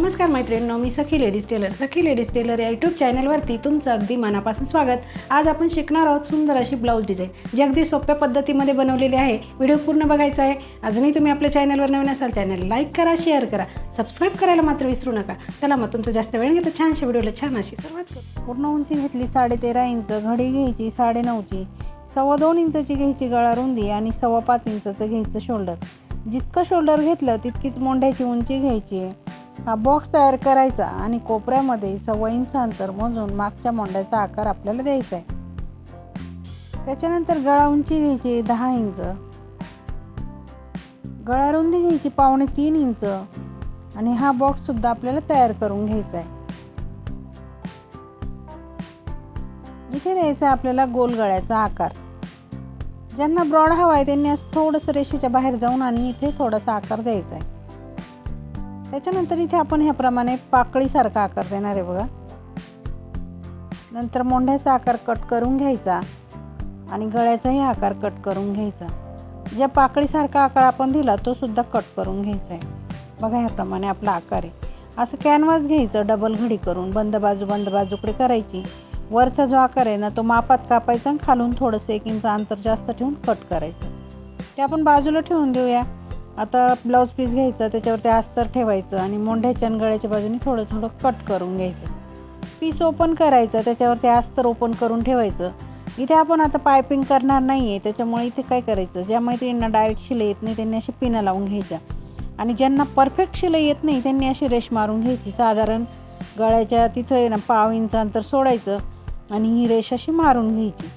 नमस्कार मैत्रिणींनो, मी सखी ladies tailor या यूट्यूब चॅनलवरती तुमचं अगदी मनापासून स्वागत। आज आपण शिकणार आहोत सुंदर अशी ब्लाऊज डिझाईन, जी अगदी सोप्या पद्धतीमध्ये बनवलेली आहे। व्हिडिओ पूर्ण बघायचा आहे। अजूनही तुम्ही आपल्या चॅनलवर नवीन असाल चॅनल लाईक करा, शेअर करा, सबस्क्राईब करायला मात्र विसरू नका। चला मग तुमचं जास्त वेळ घेता छानशा व्हिडिओला छान अशी सुरुवात करू। पूर्ण उंची घेतली 13.5 इंच, घडी घ्यायची 9.5ची, 2.25 इंचची घ्यायची गळा रुंदी आणि 5.25 इंचचं घ्यायचं शोल्डर। जितकं शोल्डर घेतलं तितकीच मोंढ्याची उंची घ्यायची। हा बॉक्स तयार करायचा आणि कोपऱ्यामध्ये 1.25 इंच अंतर मोजून मागच्या मोंढ्याचा आकार आपल्याला द्यायचा आहे। त्याच्यानंतर गळा उंची घ्यायची 10 इंच, गळा रुंदी घ्यायची 2.25 इंच आणि हा बॉक्स सुद्धा आपल्याला तयार करून घ्यायचा आहे। इथे द्यायचा आपल्याला गोल गळ्याचा आकार। ज्यांना ब्रॉड हवा आहे त्यांनी असं थोडंसं रेषेच्या बाहेर जाऊन आणि इथे थोडासा आकार द्यायचा आहे। त्याच्यानंतर इथे आपण ह्याप्रमाणे पाकळीसारखा आकार देणार आहे बघा। नंतर मोंढ्याचा आकार कट करून घ्यायचा आणि गळ्याचाही आकार कट करून घ्यायचा। ज्या पाकळीसारखा आकार आपण दिला तो सुद्धा कट करून घ्यायचा आहे बघा। ह्याप्रमाणे आपला आकार आहे। असं कॅनव्हास घ्यायचं, डबल घडी करून बंद बाजूकडे करायची। वरचा जो आकार आहे ना तो मापात कापायचा आणि खालून थोडंसं 1 इंच अंतर जास्त ठेवून कट करायचं। ते आपण बाजूला ठेवून देऊया। आता ब्लाऊज पीस घ्यायचा, त्याच्यावरती अस्तर ठेवायचं आणि मोंढ्याच्या आणि गळ्याच्या बाजूने थोडं कट करून घ्यायचं। पीस ओपन करायचं, त्याच्यावरती अस्तर ओपन करून ठेवायचं। इथे आपण आता पायपिंग करणार नाही आहे, त्याच्यामुळे इथे काय करायचं, ज्या मैत्रिणींना डायरेक्ट शिलाई येत नाही त्यांनी अशी पिनं लावून घ्यायच्या आणि ज्यांना परफेक्ट शिलाई येत नाही त्यांनी अशी रेष मारून घ्यायची। साधारण गळ्याच्या तिथं ना 1.25 इंच अंतर सोडायचं आणि ही रेष अशी मारून घ्यायची।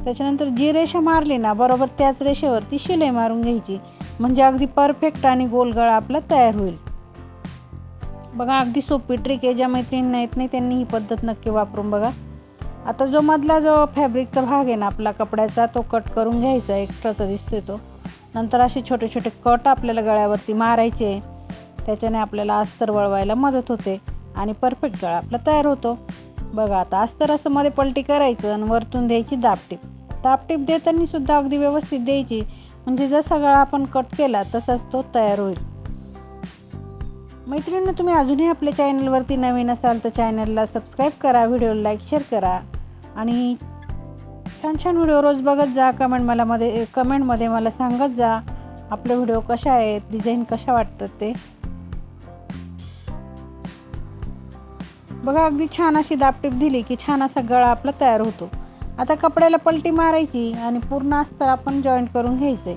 त्याच्यानंतर जी रेषा मारली ना बरोबर त्याच रेषेवरती शिलाई मारून घ्यायची, म्हणजे अगदी परफेक्ट आणि गोल गळा आपला तयार होईल बघा। अगदी सोपी ट्रिक आहे। ज्या मैत्रिणींना येत नाही त्यांनी ही पद्धत नक्की वापरून बघा। आता जो मधला जो फॅब्रिकचा भाग आहे ना आपला कपड्याचा तो कट करून घ्यायचा, एक्स्ट्राचा दिसतोय तो। नंतर असे छोटे छोटे कट आपल्याला गळ्यावरती मारायचे, त्याच्याने आपल्याला अस्तर वळवायला मदत होते आणि परफेक्ट गळा आपला तयार होतो बघा। आता अस्तर असं मध्ये पलटी करायचं आणि वरतून द्यायची दाबटीप देताना सुद्धा अगदी व्यवस्थित द्यायची, म्हणजे जसा गळा आपण कट केला तसाच तो तयार होईल। मैत्रिणींनो, तुम्ही अजूनही आपल्या चॅनलवरती नवीन असाल तर चॅनलला सबस्क्राईब करा, व्हिडिओला लाईक शेअर करा आणि छान छान व्हिडिओ रोज बघत जा। कमेंटमध्ये मला सांगत जा आपले व्हिडिओ कशा आहेत, डिझाईन कशा वाटतात ते बघा। अगदी छान अशी दाबटीप दिली की छान असा गळा आपला तयार होतो। आता कपड्याला पलटी मारायची आणि पूर्ण अस्तर आपण जॉईंट करून घ्यायचे।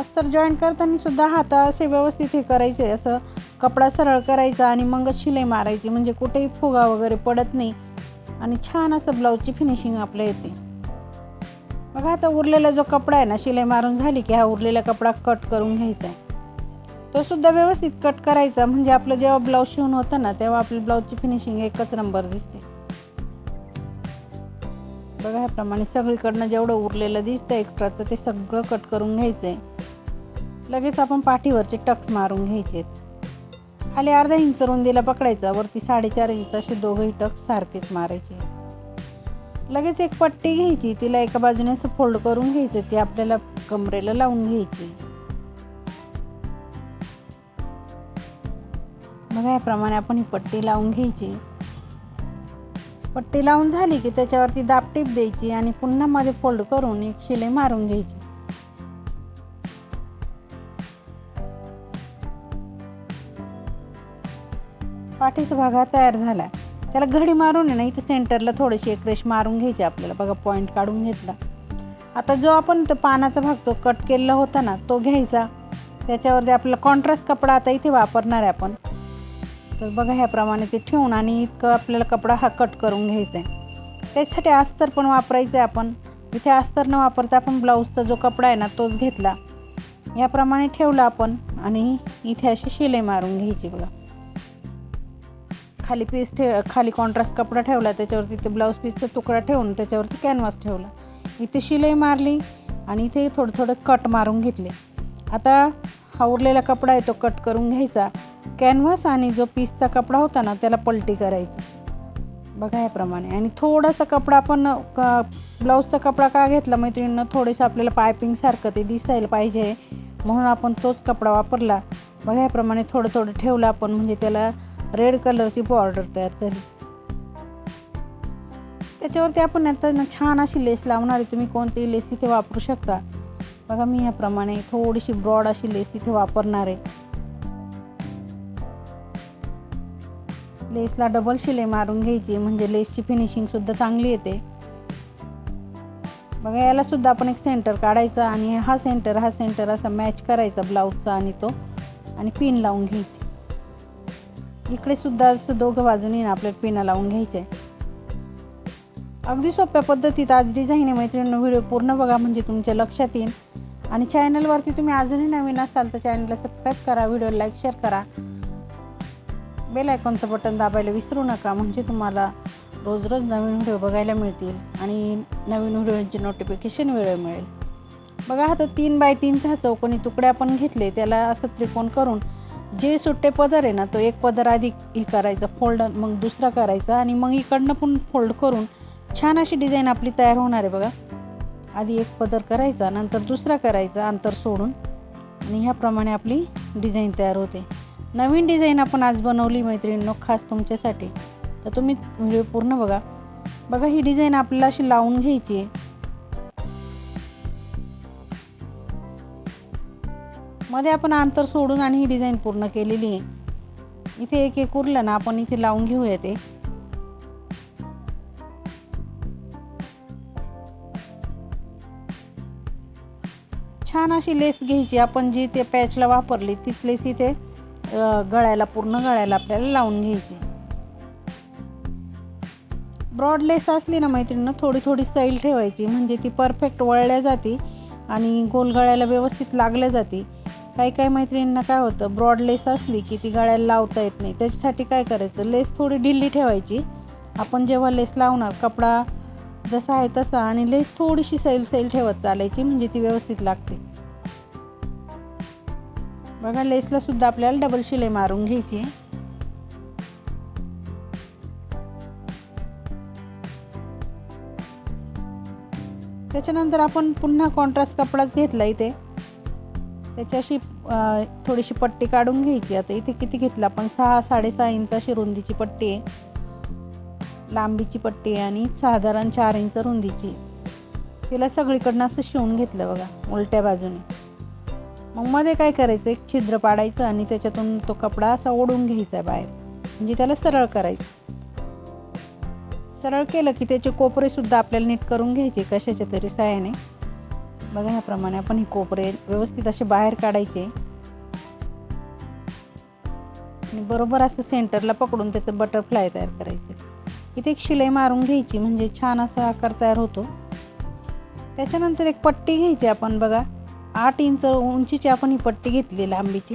अस्तर जॉईंट करताना सुद्धा हात असे व्यवस्थित हे करायचे, असं कपडा सरळ करायचा आणि मग शिलाई मारायची, म्हणजे कुठेही फुगा वगैरे पडत नाही आणि छान असं ब्लाऊजची फिनिशिंग आपल्या येते बघा। आता उरलेला जो कपडा आहे ना शिलाई मारून झाली की हा उरलेला कपडा कट करून घ्यायचा आहे, तो सुद्धा व्यवस्थित कट करायचा, म्हणजे आपलं जेव्हा ब्लाऊज शिवून होतं ना तेव्हा आपली ब्लाऊजची फिनिशिंग एकच नंबर दिसते बघा। ह्याप्रमाणे सगळीकडनं जेवढं उरलेलं दिसतं एक्स्ट्राचं ते सगळं कट करून घ्यायचं आहे। लगेच आपण पाठीवरचे टक्स मारून घ्यायचे। खाली अर्धा इंच रुंदीला पकडायचा, वरती 4.5 इंच असे दोघंही टक्स सारखेच मारायचे। लगेच एक पट्टी घ्यायची, तिला एका बाजूने असं फोल्ड करून घ्यायचं, ती आपल्याला कमरेला लावून घ्यायची बघा। याप्रमाणे आपण ही पट्टी लावून घ्यायची। पट्टी लावून झाली की त्याच्यावरती दाबटीप द्यायची आणि पुन्हा मध्ये फोल्ड करून एक शिलाई मारून घ्यायची। पाठीचा भाग हा तयार झाला। त्याला घडी मारून आहे ना इथे सेंटरला थोडीशी एक रेष मारून घ्यायची आपल्याला बघा। पॉईंट काढून घेतला। आता जो आपण तो पानाचा भाग तो कट केलेला होता ना तो घ्यायचा, त्याच्यावरती आपला कॉन्ट्रास्ट कपडा आता इथे वापरणार आहे आपण, तर बघा ह्याप्रमाणे ते ठेवून आणि इतकं आपल्याला कपडा हा कट करून घ्यायचा आहे। त्यासाठी अस्तर पण वापरायचं आहे आपण। इथे अस्तर न वापरता आपण ब्लाऊजचा जो कपडा आहे ना तोच घेतला, याप्रमाणे ठेवला आपण आणि इथे अशी शिलाई मारून घ्यायची बघा। खाली कॉन्ट्रास्ट कपडा ठेवला, त्याच्यावरती ते ब्लाऊज पीसचा तुकडा ठेवून त्याच्यावरती कॅनव्हास ठेवला, इथे शिलाई मारली आणि इथे थोडं कट मारून घेतले। आता हा उरलेला कपडा आहे तो कट करून घ्यायचा। कॅनव्हास आणि जो पीसचा कपडा होता ना त्याला पलटी करायचं बघा याप्रमाणे। आणि थोडासा कपडा आपण ब्लाऊजचा कपडा का घेतला मैत्रिणींना, थोडेसं आपल्याला पायपिंग सारखं ते दिसायला पाहिजे म्हणून आपण तोच कपडा वापरला। बघा याप्रमाणे थोडं थोडं ठेवलं आपण म्हणजे त्याला रेड कलरची बॉर्डर तयार झाली. त्याच्यावरती आपण आता छान अशी लेस लावणार आहे. तुम्ही कोणतीही लेस इथे वापरू शकता. बघा मी याप्रमाणे थोडीशी ब्रॉड अशी लेस इथे वापरणार आहे. लेसला डबल शिलाई मारून घ्यायची म्हणजे लेसची फिनिशिंग सुद्धा चांगली येते. बघा याला सुद्धा आपण एक सेंटर काढायचा आणि हा सेंटर असा मॅच करायचा ब्लाऊजचा आणि पिन लावून घ्यायची. इकडे सुद्धा असं दोघं बाजूनी आपल्याला पिनं लावून घ्यायचे. अगदी सोप्या पद्धतीत आज डिझाईन आहे मैत्रिणींनो. व्हिडिओ पूर्ण बघा म्हणजे तुमच्या लक्षात येईल. आणि चॅनलवरती तुम्ही अजूनही नवीन असाल तर चॅनलला सबस्क्राईब करा, व्हिडिओ लाईक शेअर करा, बेल आयकॉनचं बटन दाबायला विसरू नका म्हणजे तुम्हाला रोज रोज नवीन व्हिडिओ बघायला मिळतील आणि नवीन व्हिडिओची नोटिफिकेशन वेळेवर मिळेल. बघा आता 3 बाय 3चा हा चौकोनी तुकडे आपण घेतले. त्याला असं त्रिकोण करून जे सुट्टे पदर आहे ना तो एक पदर आधी हे करायचा फोल्ड, मग दुसरा करायचा आणि मग इकडनं पण फोल्ड करून छान अशी डिझाईन आपली तयार होणार आहे. बघा आधी एक पदर करायचा, नंतर दुसरा करायचा अंतर सोडून आणि ह्याप्रमाणे आपली डिझाईन तयार होते. नवीन डिझाईन आपण आज बनवली मैत्रिणींनो खास तुमच्यासाठी. तर तुम्ही व्हिडिओ पूर्ण बघा. बघा ही डिझाईन आपल्याला अशी लावून घ्यायची आहे. मध्ये आपण अंतर सोडून आणि ही डिझाईन पूर्ण केलेली आहे. इथे एक एक उरलं ना आपण इथे लावून घेऊया ते. छान अशी लेस घ्यायची आपण जी ते पॅचला वापरली तीच लेस इथे गळ्याला पूर्ण गळ्याला आपल्याला लावून घ्यायची. ब्रॉड लेस असली ना मैत्रिणींनो थोडी थोडी सैल ठेवायची म्हणजे ती परफेक्ट वळल्या जाते आणि गोल गळ्याला व्यवस्थित लागल्या जाते. काही मैत्रिणींना काय होतं ब्रॉड लेस असली की ती गळ्याला लावता येत नाही. त्याच्यासाठी काय करायचं लेस थोडी ढिल्ली ठेवायची. आपण जेव्हा लेस लावणार कपडा जसा आहे तसा आणि लेस थोडीशी सैल ठेवत चालायची म्हणजे ती व्यवस्थित लागते. बघा लेसला सुद्धा आपल्याला डबल शिलाई मारून घ्यायची. त्याच्यानंतर आपण पुन्हा कॉन्ट्रास्ट कपडाच घेतला इथे. त्याच्याशी थोडीशी पट्टी काढून घ्यायची. आता इथे किती घेतलं आपण 6-6.5 इंच अशी रुंदीची पट्टी आहे, लांबीची पट्टी आहे आणि साधारण 4 इंच रुंदीची. तिला सगळीकडनं असं शिवून घेतलं बघा उलट्या बाजूने. मग मध्ये काय करायचं एक छिद्र पाडायचं आणि त्याच्यातून तो कपडा असा ओढून घ्यायचा बाहेर म्हणजे त्याला सरळ करायचं. सरळ केलं की त्याचे कोपरे सुद्धा आपल्याला नीट करून घ्यायचे कशाच्या तरी साहाय्याने. बघा ह्याप्रमाणे आपण ही कोपरे व्यवस्थित असे बाहेर काढायचे आणि बरोबर असं सेंटरला पकडून त्याचं बटरफ्लाय तयार करायचं. इथे एक शिलाई मारून घ्यायची म्हणजे छान असा आकार तयार होतो. त्याच्यानंतर एक पट्टी घ्यायची आपण. बघा 8 इंच उंचीची आपण ही पट्टी घेतली लांबीची.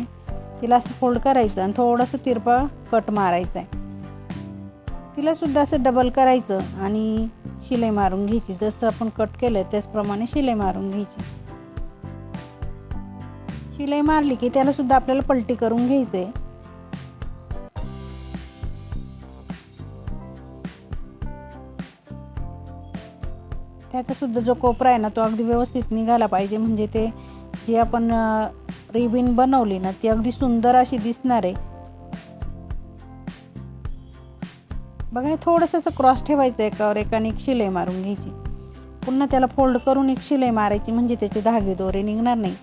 तिला असं फोल्ड करायचं आणि थोडंसं तिरपा कट मारायचा आहे. तिला सुद्धा असं डबल करायचं आणि शिलाई मारून घ्यायची. जसं आपण कट केलं त्याचप्रमाणे शिलाई मारून घ्यायची. शिलाई मारली की त्याला सुद्धा आपल्याला पलटी करून घ्यायचं आहे. त्याचा सुद्धा जो कोपरा आहे ना तो अगदी व्यवस्थित निघाला पाहिजे म्हणजे ते जी आपण रिबीन बनवली ना ती अगदी सुंदर अशी दिसणार आहे. बघा थोडंसं असं क्रॉस ठेवायचं एकावर एकाने एक शिलाई मारून घ्यायची. पुन्हा त्याला फोल्ड करून एक शिलाई मारायची म्हणजे त्याचे धागे दोरे निघणार नाही.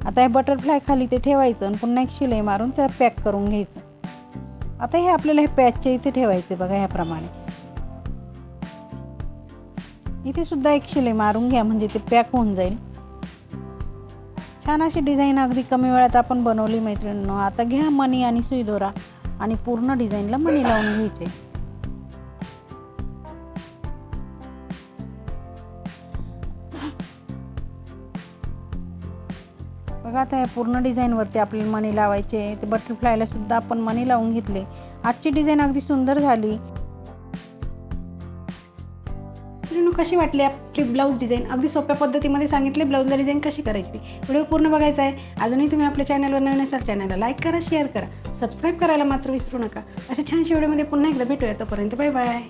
आता हे बटरफ्लाय खाली ते ठेवायचं आणि पुन्हा एक शिलाई मारून त्याला पॅक करून घ्यायचं. आता हे आपल्याला हे पॅचच्या इथे ठेवायचे. बघा ह्याप्रमाणे इथे सुद्धा एक शिलाई मारून घ्या म्हणजे ते पॅक होऊन जाईल. छान अशी डिझाईन अगदी कमी वेळात आपण बनवली मैत्रिणींनो. आता घ्या मणी आणि सुई दोरा आणि पूर्ण डिझाईनला मणी लावून घ्यायचे. बघा आता या पूर्ण डिझाईनवरती आपल्याला मणी लावायचे. ते बटरफ्लायला सुद्धा आपण मणी लावून घेतले. आजची डिझाईन अगदी सुंदर झाली. कशी वाटली आपली ब्लाऊज डिझाईन? अगदी सोप्या पद्धतीमध्ये सांगितले ब्लाऊजला डिझाईन कशी करायची. व्हिडिओ पूर्ण बघायचा आहे. अजूनही तुम्ही आपल्या चॅनलवर नवीन असाल चॅनलला लाईक करा, शेअर करा, सबस्क्राईब करायला मात्र विसरू नका. अशा छानशा व्हिडिओमध्ये पुन्हा एकदा भेटूया. तोपर्यंत बाय बाय.